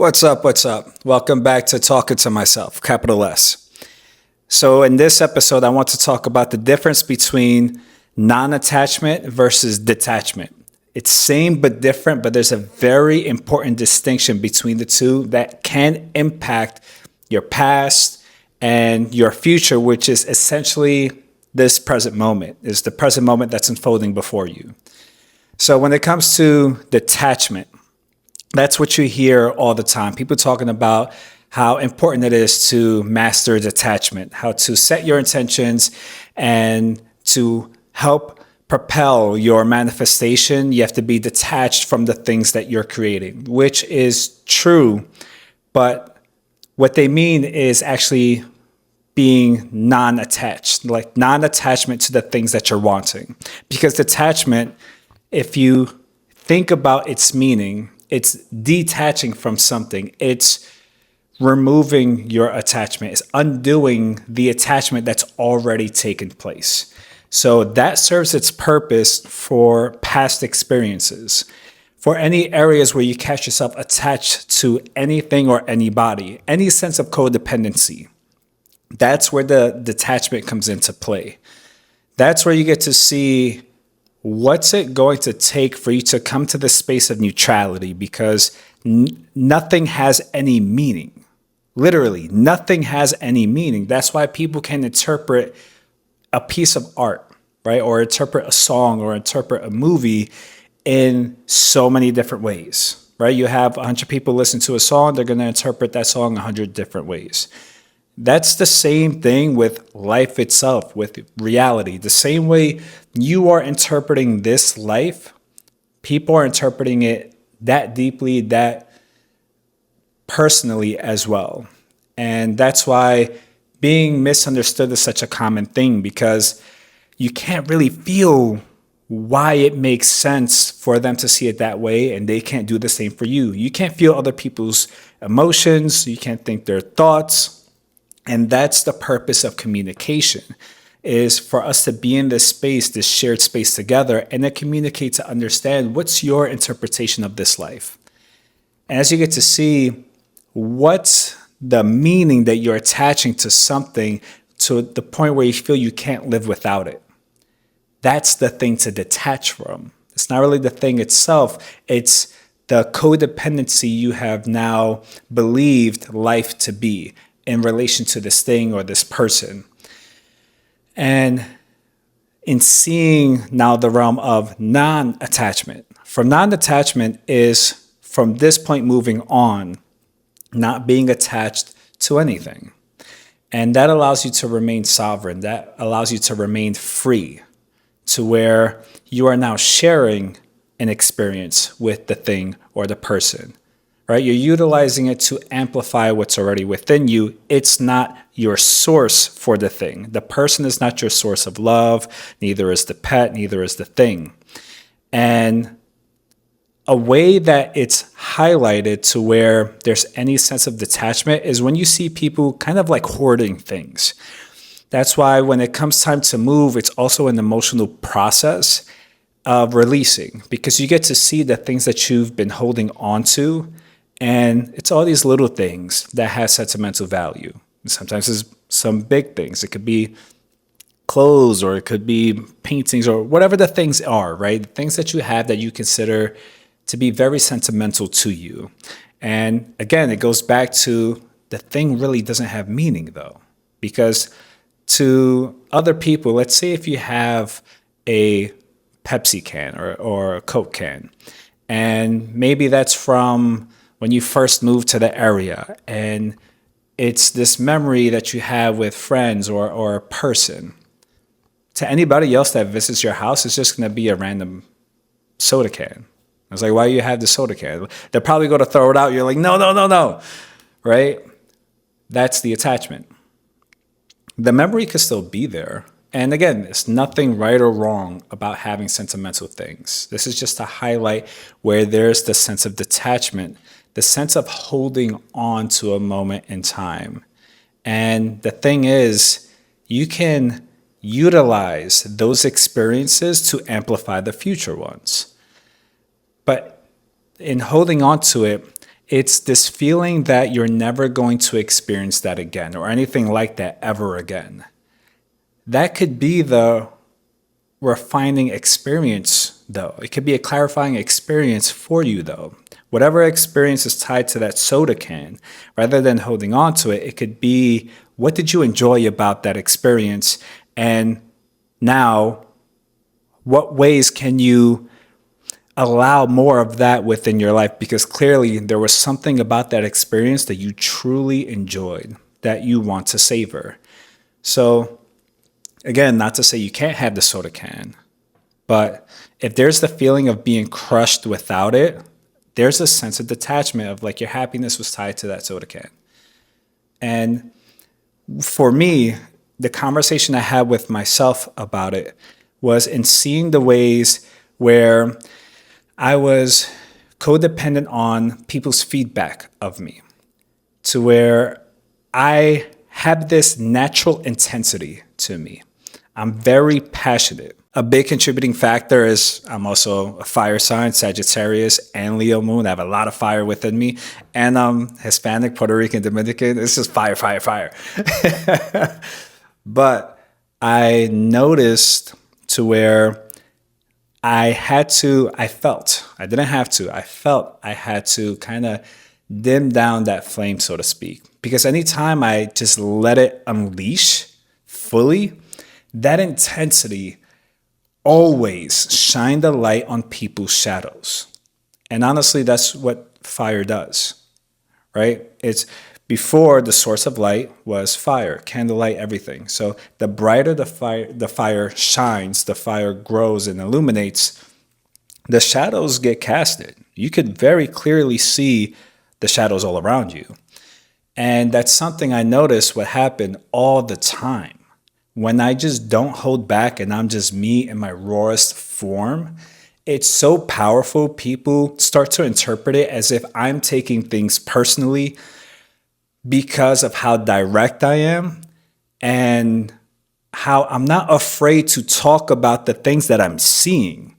What's up? What's up? Welcome back to Talking to Myself, capital S. So, in this episode, I want to talk about the difference between non-attachment versus detachment. It's same but different, but there's a very important distinction between the two that can impact your past and your future, which is essentially this present moment, is the present moment that's unfolding before you. So, when it comes to detachment, that's what you hear all the time. People talking about how important it is to master detachment, how to set your intentions and to help propel your manifestation. You have to be detached from the things that you're creating, which is true. But what they mean is actually being non-attached, like non-attachment to the things that you're wanting. Because detachment, if you think about its meaning, it's detaching from something. It's removing your attachment. It's undoing the attachment that's already taken place. So that serves its purpose for past experiences, for any areas where you catch yourself attached to anything or anybody, any sense of codependency. That's where the detachment comes into play. That's where you get to see what's it going to take for you to come to the space of neutrality, because nothing has any meaning. Literally, nothing has any meaning. That's why people can interpret a piece of art, right? Or interpret a song or interpret a movie in so many different ways, right? You have 100 people listen to a song, they're going to interpret that song 100 different ways. That's the same thing with life itself, with reality. The same way you are interpreting this life, people are interpreting it that deeply, that personally as well. And that's why being misunderstood is such a common thing, because you can't really feel why it makes sense for them to see it that way, and they can't do the same for you. You can't feel other people's emotions. You can't think their thoughts. And that's the purpose of communication, is for us to be in this space, this shared space together, and then communicate to understand what's your interpretation of this life. And as you get to see what's the meaning that you're attaching to something to the point where you feel you can't live without it, that's the thing to detach from. It's not really the thing itself. It's the codependency you have now believed life to be in relation to this thing or this person. And in seeing now the realm of non-attachment, from non-attachment is from this point moving on, not being attached to anything. And that allows you to remain sovereign. That allows you to remain free, to where you are now sharing an experience with the thing or the person. Right? You're utilizing it to amplify what's already within you. It's not your source for the thing. The person is not your source of love. Neither is the pet. Neither is the thing. And a way that it's highlighted to where there's any sense of detachment is when you see people kind of like hoarding things. That's why when it comes time to move, it's also an emotional process of releasing, because you get to see the things that you've been holding on to. And it's all these little things that have sentimental value. And sometimes it's some big things. It could be clothes, or it could be paintings, or whatever the things are, right? The things that you have that you consider to be very sentimental to you. And again, it goes back to the thing really doesn't have meaning, though. Because to other people, let's say if you have a Pepsi can or a Coke can, and maybe that's from when you first moved to the area, and it's this memory that you have with friends or a person. To anybody else that visits your house, it's just going to be a random soda can. I was like, why do you have the soda can? They're probably going to throw it out. You're like, no, right? That's the attachment. The memory could still be there. And again, there's nothing right or wrong about having sentimental things. This is just to highlight where there's the sense of detachment, the sense of holding on to a moment in time. And the thing is, you can utilize those experiences to amplify the future ones. But in holding on to it, It's this feeling that you're never going to experience that again or anything like that ever again. That could be the refining experience, though. It could be a clarifying experience for you, though. Whatever experience is tied to that soda can, rather than holding on to it, it could be, what did you enjoy about that experience? And now, what ways can you allow more of that within your life? Because clearly there was something about that experience that you truly enjoyed, that you want to savor. So again, not to say you can't have the soda can, but if there's the feeling of being crushed without it, there's a sense of detachment of like your happiness was tied to that soda can. And for me, the conversation I had with myself about it was in seeing the ways where I was codependent on people's feedback of me, to where I have this natural intensity to me. I'm very passionate. A big contributing factor is I'm also a fire sign, Sagittarius and Leo moon. I have a lot of fire within me. And Hispanic, Puerto Rican, Dominican. It's just fire, fire, fire. But I noticed to where I felt I had to kind of dim down that flame, so to speak. Because anytime I just let it unleash fully, that intensity always shined a light on people's shadows. And honestly, that's what fire does, right? It's before the source of light was fire, candlelight, everything. So the brighter the fire shines, the fire grows and illuminates, the shadows get casted. You could very clearly see the shadows all around you. And that's something I notice what happened all the time. When I just don't hold back and I'm just me in my rawest form, it's so powerful. People start to interpret it as if I'm taking things personally because of how direct I am and how I'm not afraid to talk about the things that I'm seeing.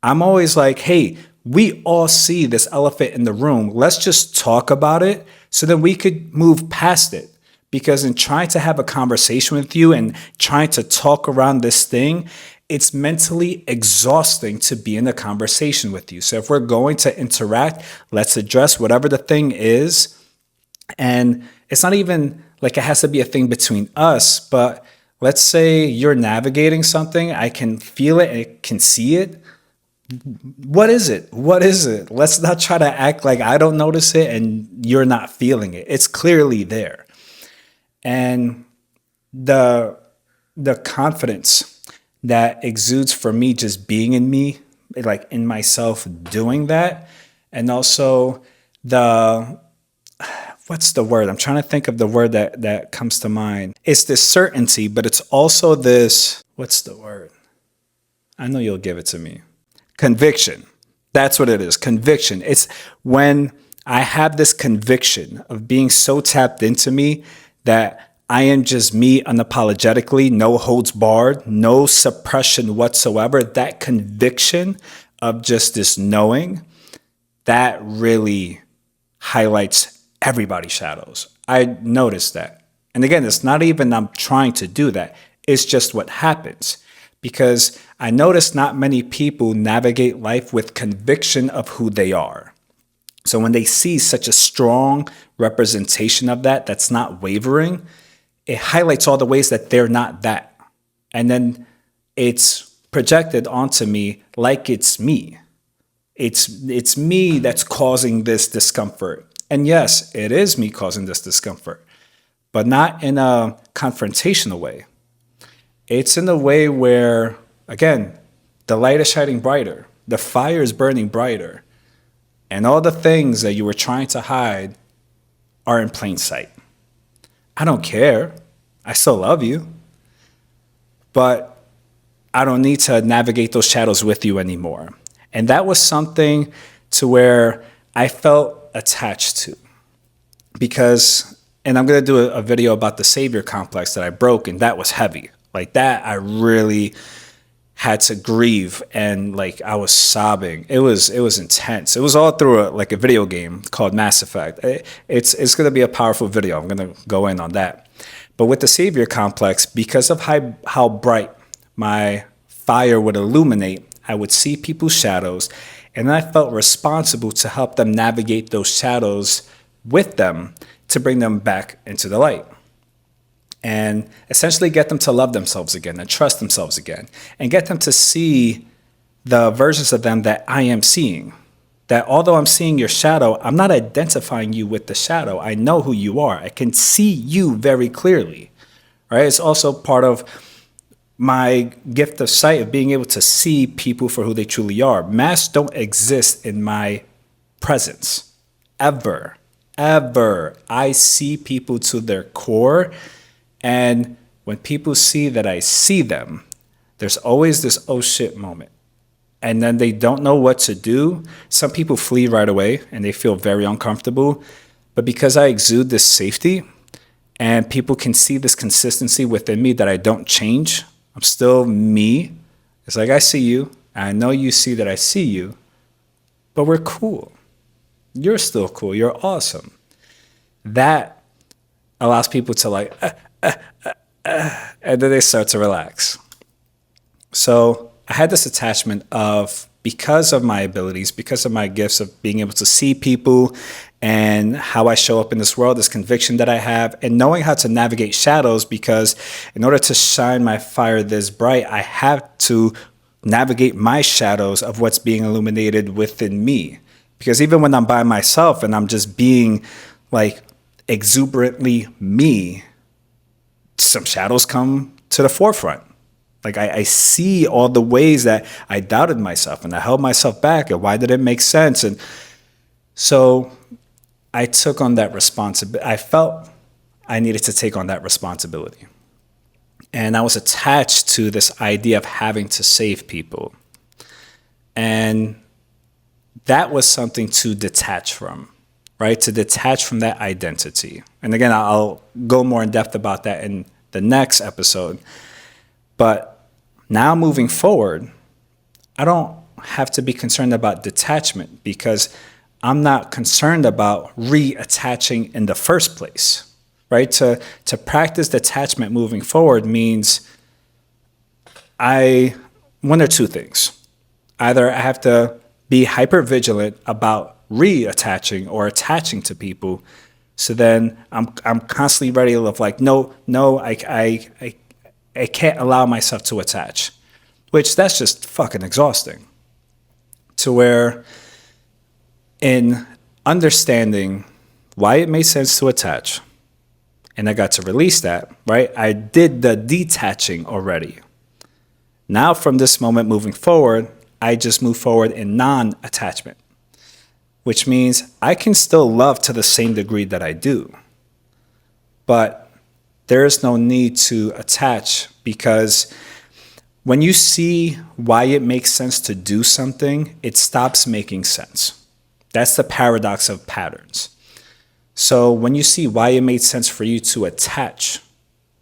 I'm always like, hey, we all see this elephant in the room. Let's just talk about it so that we could move past it. Because in trying to have a conversation with you and trying to talk around this thing, it's mentally exhausting to be in a conversation with you. So if we're going to interact, let's address whatever the thing is. And it's not even like it has to be a thing between us, but let's say you're navigating something, I can feel it, I can see it. What is it? What is it? Let's not try to act like I don't notice it and you're not feeling it. It's clearly there. And the confidence that exudes for me just being in me, like in myself doing that, and also what's the word? I'm trying to think of the word that comes to mind. It's this certainty, but it's also this, what's the word? I know you'll give it to me. Conviction. That's what it is. Conviction. It's when I have this conviction of being so tapped into me that I am just me unapologetically, no holds barred, no suppression whatsoever. That conviction of just this knowing, that really highlights everybody's shadows. I noticed that. And again, it's not even I'm trying to do that. It's just what happens. Because I notice not many people navigate life with conviction of who they are. So when they see such a strong representation of that, that's not wavering, it highlights all the ways that they're not that. And then it's projected onto me like it's me. It's me that's causing this discomfort. And yes, it is me causing this discomfort, but not in a confrontational way. It's in a way where, again, the light is shining brighter, the fire is burning brighter, and all the things that you were trying to hide are in plain sight. I don't care. I still love you. But I don't need to navigate those shadows with you anymore. And that was something to where I felt attached to. Because, and I'm going to do a video about the savior complex that I broke, and that was heavy. Like that, I really had to grieve, and like I was sobbing. It was intense. It was all through a video game called Mass Effect. It's going to be a powerful video. I'm going to go in on that. But with the savior complex, because of how bright my fire would illuminate, I would see people's shadows, and I felt responsible to help them navigate those shadows with them to bring them back into the light. And essentially get them to love themselves again and trust themselves again, and get them to see the versions of them that I am seeing. That although I'm seeing your shadow, I'm not identifying you with the shadow. I know who you are. I can see you very clearly, right? It's also part of my gift of sight, of being able to see people for who they truly are. Masks don't exist in my presence, ever, ever. I see people to their core. And when people see that I see them, there's always this oh shit moment. And then they don't know what to do. Some people flee right away and they feel very uncomfortable. But because I exude this safety and people can see this consistency within me that I don't change, I'm still me. It's like I see you. I know you see that I see you. But we're cool. You're still cool. You're awesome. That allows people to like, and then they start to relax. So I had this attachment of, because of my abilities, because of my gifts of being able to see people and how I show up in this world, this conviction that I have, and knowing how to navigate shadows, because in order to shine my fire this bright, I have to navigate my shadows of what's being illuminated within me. Because even when I'm by myself and I'm just being like exuberantly me, some shadows come to the forefront. Like I see all the ways that I doubted myself and I held myself back, and why did it make sense? And so I took on that responsibility. I felt I needed to take on that responsibility. And I was attached to this idea of having to save people. And that was something to detach from, right? To detach from that identity. And again, I'll go more in depth about that in the next episode. But now moving forward, I don't have to be concerned about detachment, because I'm not concerned about reattaching in the first place, right? To practice detachment moving forward means one or two things. Either I have to be hyper vigilant about reattaching or attaching to people. So then I'm constantly ready to like, no, I can't allow myself to attach, which that's just fucking exhausting. To where in understanding why it made sense to attach, and I got to release that, right? I did the detaching already. Now from this moment moving forward, I just move forward in non-attachment, which means I can still love to the same degree that I do. But there is no need to attach, because when you see why it makes sense to do something, it stops making sense. That's the paradox of patterns. So when you see why it made sense for you to attach,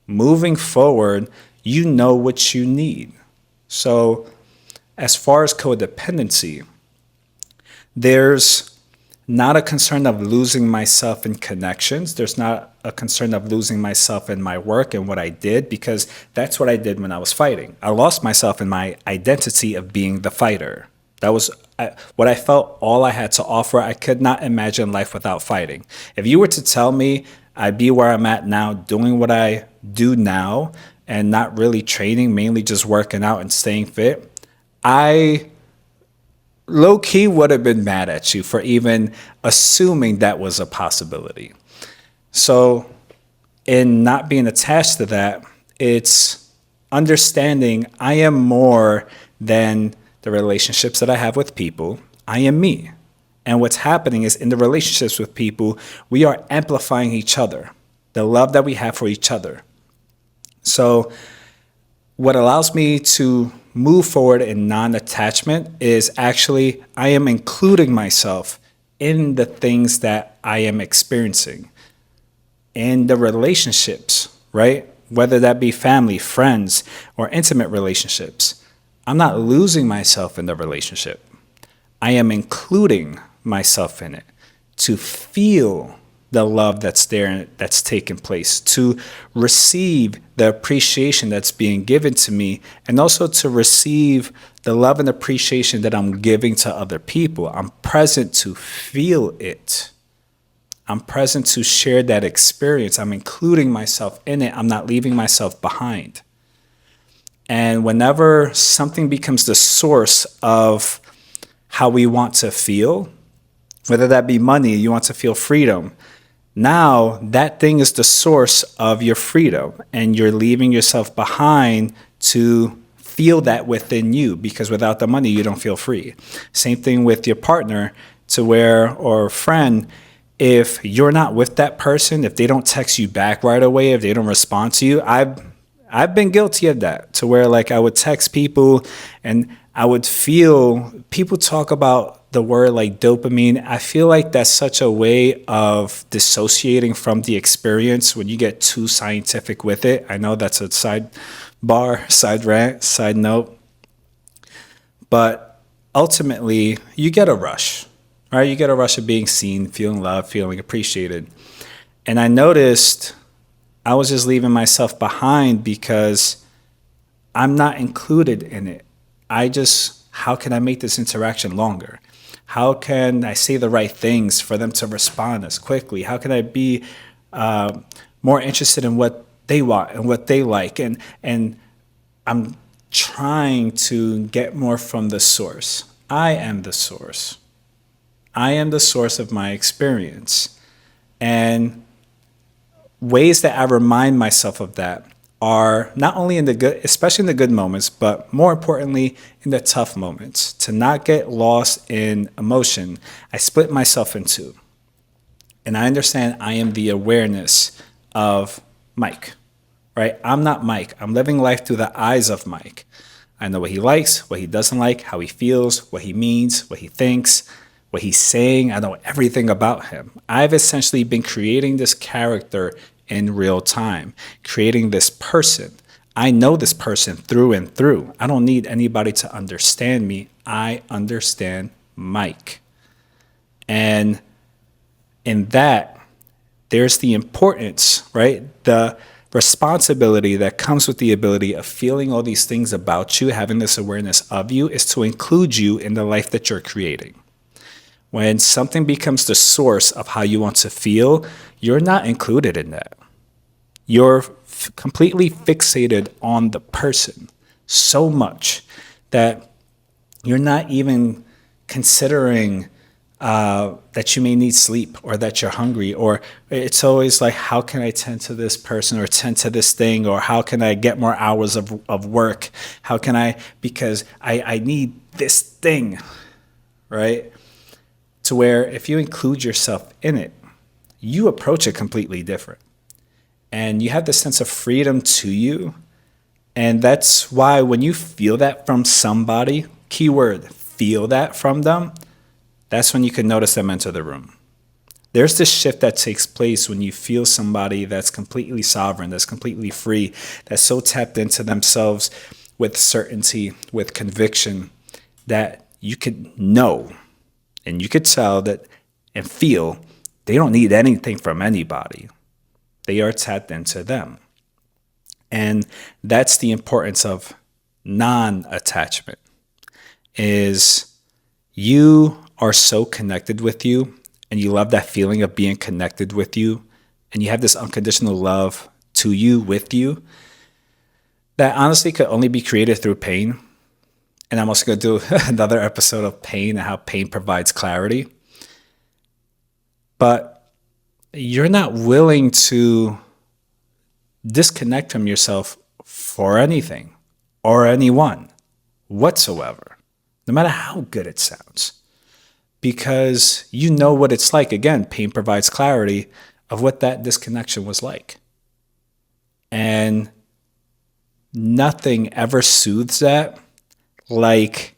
moving forward, you know what you need. So as far as codependency, there's not a concern of losing myself in connections. There's not a concern of losing myself in my work and what I did, because that's what I did when I was fighting. I lost myself in my identity of being the fighter. That was what I felt all I had to offer. I could not imagine life without fighting. If you were to tell me I'd be where I'm at now, doing what I do now, and not really training, mainly just working out and staying fit, I low-key would have been mad at you for even assuming that was a possibility. So in not being attached to that, it's understanding I am more than the relationships that I have with people. I am me. And what's happening is, in the relationships with people, we are amplifying each other, the love that we have for each other. So what allows me to move forward in non-attachment is actually I am including myself in the things that I am experiencing, in the relationships, right? Whether that be family, friends, or intimate relationships. I'm not losing myself in the relationship. I am including myself in it to feel the love that's there, that's taking place, to receive the appreciation that's being given to me, and also to receive the love and appreciation that I'm giving to other people. I'm present to feel it. I'm present to share that experience. I'm including myself in it. I'm not leaving myself behind. And whenever something becomes the source of how we want to feel, whether that be money, you want to feel freedom, now that thing is the source of your freedom, and you're leaving yourself behind to feel that within you, because without the money, you don't feel free. Same thing with your partner, or friend. If you're not with that person, if they don't text you back right away, if they don't respond to you, I've been guilty of that, to where like I would text people and I would feel, people talk about the word like dopamine. I feel like that's such a way of dissociating from the experience when you get too scientific with it. I know that's a sidebar, side rant, side note. But ultimately, you get a rush, right? You get a rush of being seen, feeling loved, feeling appreciated. And I noticed I was just leaving myself behind because I'm not included in it. How can I make this interaction longer? How can I say the right things for them to respond as quickly? How can I be more interested in what they want and what they like? And I'm trying to get more from the source. I am the source. I am the source of my experience. And ways that I remind myself of that are not only in the good, especially in the good moments, but more importantly, in the tough moments. To not get lost in emotion, I split myself in two. And I understand I am the awareness of Mike, right? I'm not Mike. I'm living life through the eyes of Mike. I know what he likes, what he doesn't like, how he feels, what he means, what he thinks, what he's saying. I know everything about him. I've essentially been creating this character in real time, creating this person. I know this person through and through. I don't need anybody to understand me. I understand Mike. And in that, there's the importance, right? The responsibility that comes with the ability of feeling all these things about you, having this awareness of you, is to include you in the life that you're creating. When something becomes the source of how you want to feel, you're not included in that. You're completely fixated on the person so much that you're not even considering that you may need sleep, or that you're hungry, or it's always like, how can I tend to this person or tend to this thing, or how can I get more hours of work? How can I, because I need this thing, right? To where if you include yourself in it, you approach it completely different. And you have this sense of freedom to you. And that's why when you feel that from somebody, keyword, feel that from them, that's when you can notice them enter the room. There's this shift that takes place when you feel somebody that's completely sovereign, that's completely free, that's so tapped into themselves with certainty, with conviction, that you could know and you could tell that and feel they don't need anything from anybody. They are tapped into them. And that's the importance of non-attachment, is you are so connected with you, and you love that feeling of being connected with you, and you have this unconditional love to you, with you, that honestly could only be created through pain. And I'm also going to do another episode of pain and how pain provides clarity. But you're not willing to disconnect from yourself for anything or anyone whatsoever, no matter how good it sounds. Because you know what it's like. Again, pain provides clarity of what that disconnection was like. And nothing ever soothes that like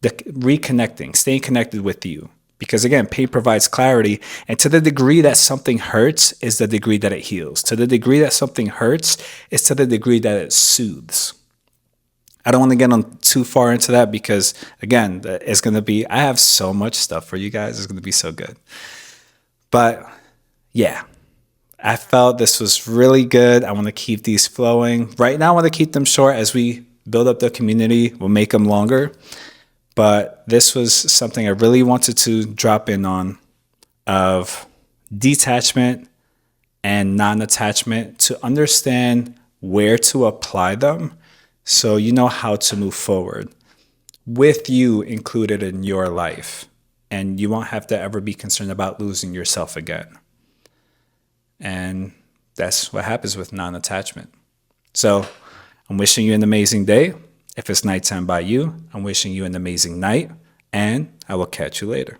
the reconnecting, staying connected with you. Because again, pain provides clarity. And to the degree that something hurts is the degree that it heals. To the degree that something hurts is to the degree that it soothes. I don't want to get on too far into that because, again, it's going to be, I have so much stuff for you guys. It's going to be so good. But yeah, I felt this was really good. I want to keep these flowing. Right now, I want to keep them short. As we build up the community, we'll make them longer. But this was something I really wanted to drop in on, of detachment and non-attachment, to understand where to apply them so you know how to move forward with you included in your life. And you won't have to ever be concerned about losing yourself again. And that's what happens with non-attachment. So I'm wishing you an amazing day. If it's nighttime by you, I'm wishing you an amazing night, and I will catch you later.